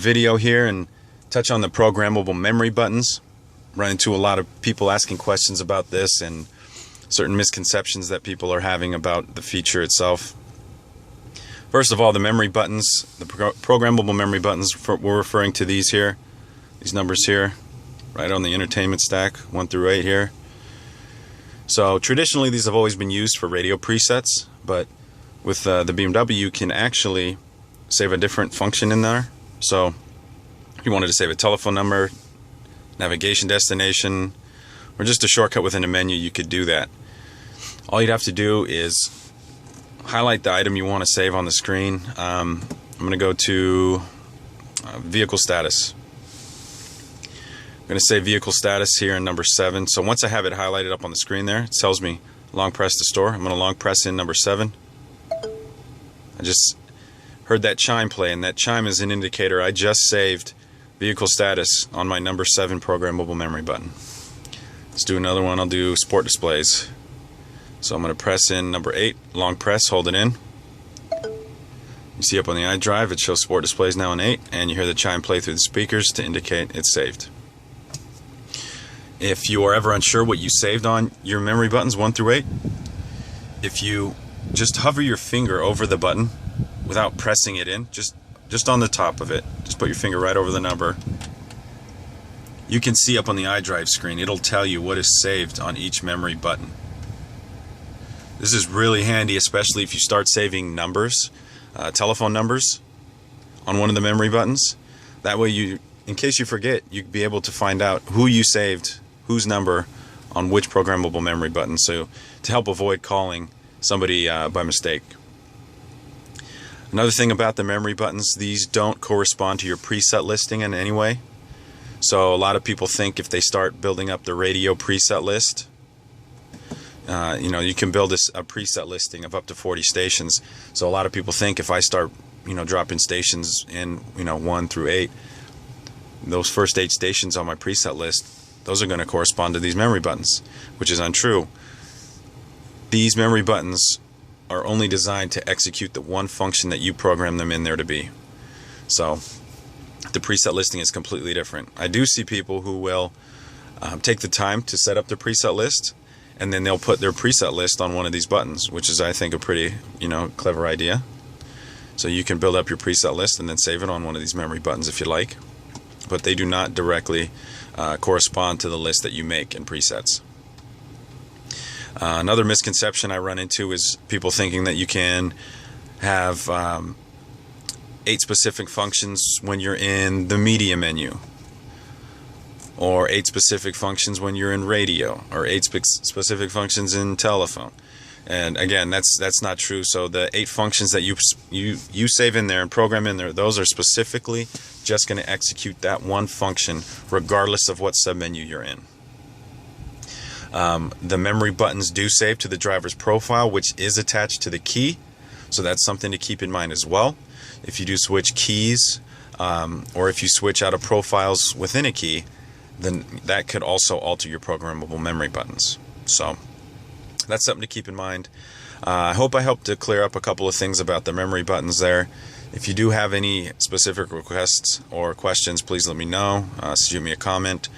Video here and touch on the programmable memory buttons. Run into a lot of people asking questions about this and certain misconceptions that people are having about the feature itself. First of all, the memory buttons, the programmable memory buttons, we're referring to these here, these numbers here, right on the entertainment stack, 1 through 8 here. So traditionally these have always been used for radio presets, but with the BMW you can actually save a different function in there. So if you wanted to save a telephone number, navigation destination, or just a shortcut within a menu, you could do that. All you'd have to do is highlight the item you want to save on the screen. I'm going to go to vehicle status. I'm going to save vehicle status here in number 7. So once I have it highlighted up on the screen there, it tells me long press to store. I'm going to long press in number 7. I just heard that chime play, and that chime is an indicator I just saved vehicle status on my number 7 programmable memory button. Let's do another one. I'll do sport displays. So I'm going to press in number 8, long press, hold it in. You see up on the iDrive it shows sport displays now in 8, and you hear the chime play through the speakers to indicate it's saved. If you are ever unsure what you saved on your memory buttons 1 through 8, if you just hover your finger over the button without pressing it in, just on the top of it, just put your finger right over the number, you can see up on the iDrive screen, it'll tell you what is saved on each memory button. This is really handy, especially if you start saving numbers, telephone numbers, on one of the memory buttons. That way, in case you forget, you'd be able to find out who you saved, whose number, on which programmable memory button. So to help avoid calling somebody by mistake. Another thing about the memory buttons, these don't correspond to your preset listing in any way. So a lot of people think if they start building up the radio preset list, you can build a preset listing of up to 40 stations. So a lot of people think if I start, dropping stations in, 1 through 8, those first 8 stations on my preset list, those are going to correspond to these memory buttons, which is untrue. These memory buttons are only designed to execute the one function that you program them in there to be. So the preset listing is completely different. I do see people who will take the time to set up their preset list, and then they'll put their preset list on one of these buttons, which is, I think, a pretty, clever idea. So you can build up your preset list and then save it on one of these memory buttons if you like, but they do not directly correspond to the list that you make in presets. Another misconception I run into is people thinking that you can have 8 specific functions when you're in the media menu, or 8 specific functions when you're in radio, or 8 specific functions in telephone. And again, that's not true. So the 8 functions that you save in there and program in there, those are specifically just going to execute that one function regardless of what submenu you're in. The memory buttons do save to the driver's profile, which is attached to the key, so that's something to keep in mind as well. If you do switch keys, or if you switch out of profiles within a key, then that could also alter your programmable memory buttons. So that's something to keep in mind. I hope I helped to clear up a couple of things about the memory buttons there. If you do have any specific requests or questions, please let me know. Shoot me a comment.